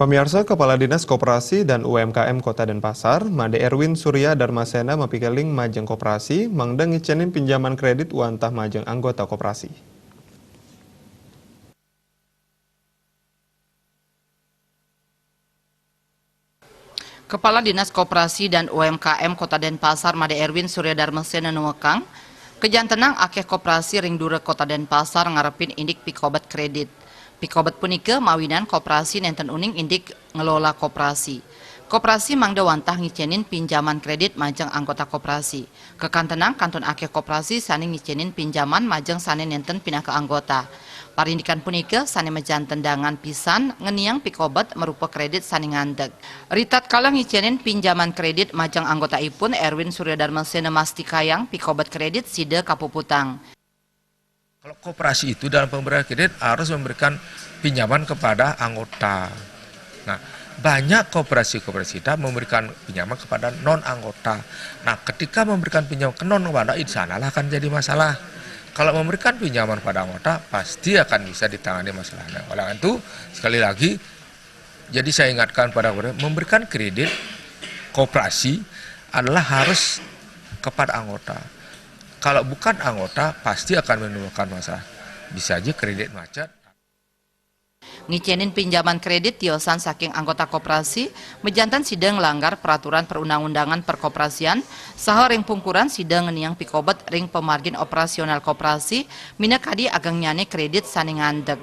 Pemirsa, Kepala Dinas Koperasi dan UMKM Kota Denpasar, Made Erwin Surya Darmasena mapikeling majeng koperasi, mangda ngicenin pinjaman kredit wantah majeng anggota koperasi. Kepala Dinas Koperasi dan UMKM Kota Denpasar Made Erwin Surya Darmasena nuwekang, kejantenang akeh koperasi ring dure Kota Denpasar ngarepin indik pikobat kredit. Pikobat punika mawinan koperasi nenten uning indik ngelola koperasi. Koperasi mangda wantah ngicenin pinjaman kredit majeng anggota koperasi. Kekantenang kanton akeh koperasi sani ngicenin pinjaman majeng sani nenten pindah ke anggota. Parindikan punika sani mejan tendangan pisan ngeniang pikobat merupa kredit sani ngandeg. Ritat kala ngicenin pinjaman kredit majeng anggota ipun Erwin Surya Darmasena mastikayang pikobat kredit side kapuputang. Kalau koperasi itu dalam pemberian kredit harus memberikan pinjaman kepada anggota. Nah, banyak koperasi-koperasi kita memberikan pinjaman kepada non-anggota. Nah, ketika memberikan pinjaman ke non-anggota, di sanalah akan jadi masalah. Kalau memberikan pinjaman pada anggota, pasti akan bisa ditangani masalahnya. Oleh itu, sekali lagi, jadi saya ingatkan pada memberikan kredit koperasi adalah harus kepada anggota. Kalau bukan anggota, pasti akan menimbulkan masalah. Bisa aja kredit macet. Ngicenin pinjaman kredit tiosan saking anggota koperasi, mejantan sidang langgar peraturan perundang-undangan perkoperasian, saha ring pungkuran sidang ngeniang pikobat ring pemargin operasional koperasi, mina kadi ageng nyane kredit sani ngandeg.